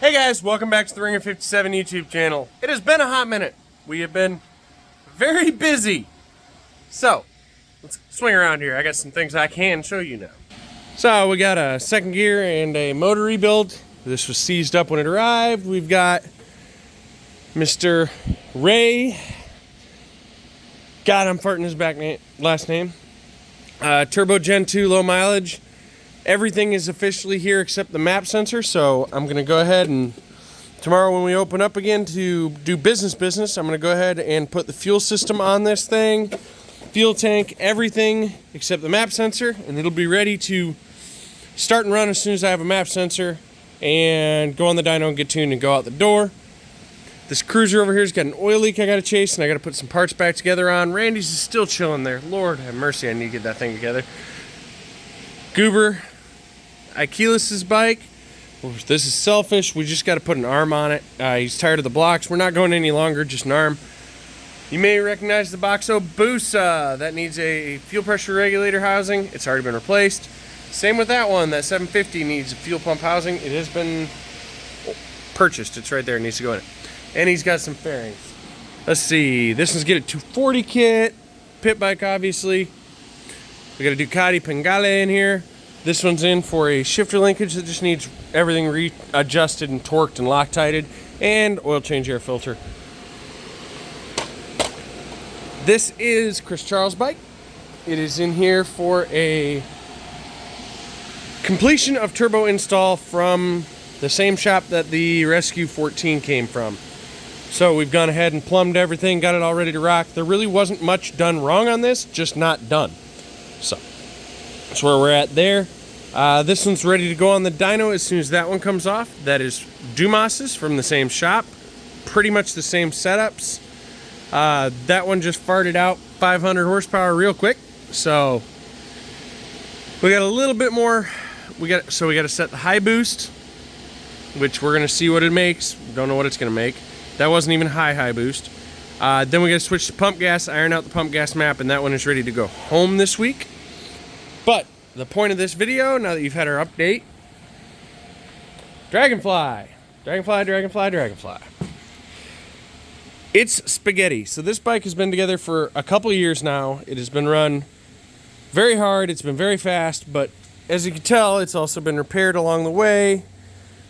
Hey guys, welcome back to the Ringer 57 YouTube channel. It has been a hot minute. We have been very busy. So, let's swing around here. I got some things I can show you now. So, we got a second gear and a motor rebuild. This was seized up when it arrived. We've got Mr. Ray. God, I'm farting his last name. Turbo Gen 2 low mileage. Everything is officially here except the map sensor, so I'm going to go ahead and tomorrow when we open up again to do business, I'm going to go ahead and put the fuel system on this thing, fuel tank, everything except the map sensor, and it'll be ready to start and run as soon as I have a map sensor and go on the dyno and get tuned and go out the door. This cruiser over here's got an oil leak I got to chase, and I got to put some parts back together on. Randy's is still chilling there. Lord have mercy, I need to get that thing together. Goober, Achilles' bike. This is selfish. We just got to put an arm on it. He's tired of the blocks. We're not going any longer, just an arm. You may recognize the box hayabusa. That needs a fuel pressure regulator housing. It's already been replaced. Same with that one. That 750 needs a fuel pump housing. It has been purchased. It's right there. It needs to go in it. And he's got some fairings. Let's see. This one's get a 240 kit. Pit bike, obviously. We got a Ducati Panigale in here. This one's in for a shifter linkage that just needs everything readjusted and torqued and Loctited, and oil change air filter. This is Chris Charles' bike. It is in here for a completion of turbo install from the same shop that the Rescue 14 came from. So we've gone ahead and plumbed everything, got it all ready to rock. There really wasn't much done wrong on this, just not done. So that's where we're at there. This one's ready to go on the dyno as soon as that one comes off. That is Dumas's from the same shop. Pretty much the same setups. That one just farted out 500 horsepower real quick. So we got a little bit more. We got to set the high boost, which we're going to see what it makes. Don't know what it's going to make. That wasn't even high boost. Then we got to switch to pump gas, iron out the pump gas map, and that one is ready to go home this week. But the point of this video, now that you've had our update, Dragonfly. It's spaghetti. So this bike has been together for a couple of years now. It has been run very hard. It's been very fast, but as you can tell, it's also been repaired along the way,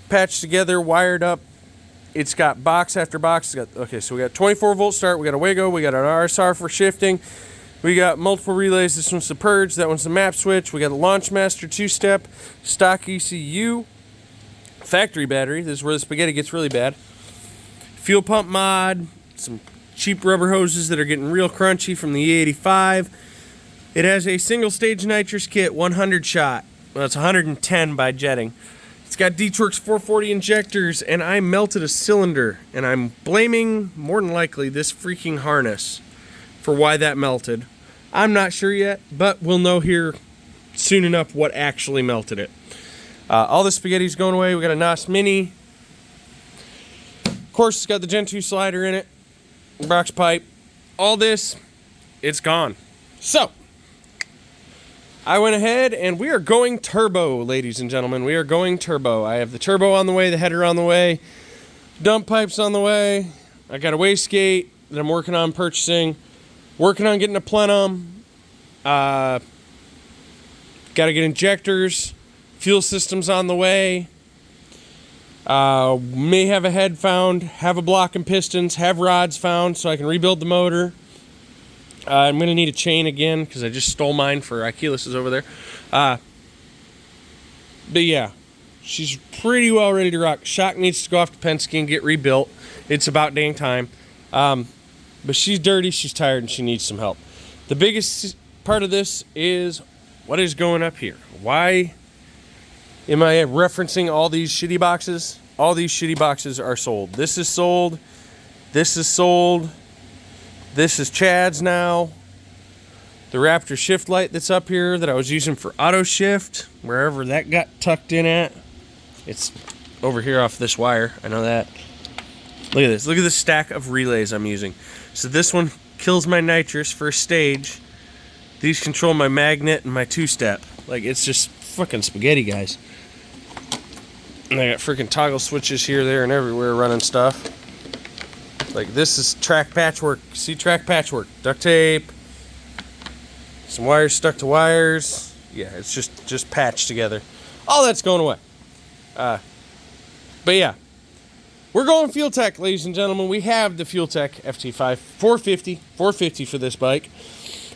patched together, wired up. It's got box after box. Okay, so we got 24 volt start, we got a Wago, we got an RSR for shifting, we got multiple relays. This one's the purge, that one's the map switch. We got a Launchmaster 2-step, stock ECU, factory battery. This is where the spaghetti gets really bad. Fuel pump mod, some cheap rubber hoses that are getting real crunchy from the E85. It has a single stage nitrous kit, 100 shot. Well, it's 110 by jetting. It's got D-Torx 440 injectors, and I melted a cylinder, and I'm blaming, more than likely, this freaking harness for why that melted. I'm not sure yet, but we'll know here soon enough what actually melted it. All the spaghetti's going away. We got a NOS Mini. Of course, it's got the Gen 2 slider in it, box pipe. All this, it's gone. So, I went ahead and we are going turbo, ladies and gentlemen. We are going turbo. I have the turbo on the way, the header on the way, dump pipes on the way. I got a wastegate that I'm working on purchasing, working on getting a plenum. Got to get injectors, fuel systems on the way. May have a head found, have a block and pistons, have rods found so I can rebuild the motor. I'm going to need a chain again because I just stole mine for Achilles' over there. But yeah, she's pretty well ready to rock. Shock needs to go off to Penske and get rebuilt. It's about dang time. But she's dirty, she's tired, and she needs some help. The biggest part of this is what is going up here. Why am I referencing all these shitty boxes? All these shitty boxes are sold. This is sold. This is sold. This is Chad's now. The Raptor shift light that's up here that I was using for auto shift, wherever that got tucked in at. It's over here off this wire. I know that. Look at this. Look at the stack of relays I'm using. So this one kills my nitrous first stage. These control my magnet and my two-step. Like, it's just fucking spaghetti, guys. And I got freaking toggle switches here, there, and everywhere running stuff. Like this is track patchwork. See, track patchwork. Duct tape. Some wires stuck to wires. Yeah, it's just patched together. All that's going away. But yeah, we're going Fuel Tech, ladies and gentlemen. We have the Fuel Tech FT5 450 for this bike.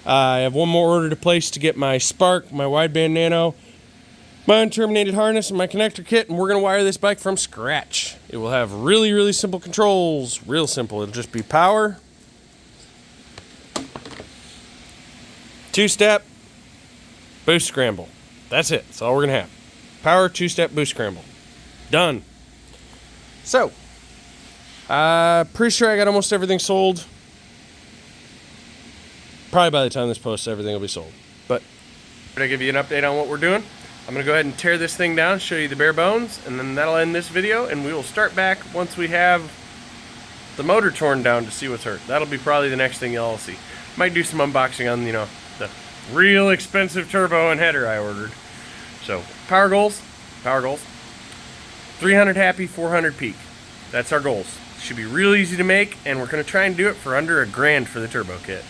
I have one more order to place to get my Spark, my wideband nano, my unterminated harness, and my connector kit, and we're going to wire this bike from scratch. It will have really, really simple controls. Real simple. It'll just be power, two-step, boost scramble. That's it. That's all we're going to have. Power, two-step, boost scramble. Done. So, pretty sure I got almost everything sold. Probably by the time this posts, everything will be sold. But, I'm going to give you an update on what we're doing. I'm going to go ahead and tear this thing down, show you the bare bones, and then that'll end this video, and we will start back once we have the motor torn down to see what's hurt. That'll be probably the next thing y'all see. Might do some unboxing on, the real expensive turbo and header I ordered. So, power goals. 300 happy, 400 peak. That's our goals. Should be real easy to make, and we're going to try and do it for under $1,000 for the turbo kit.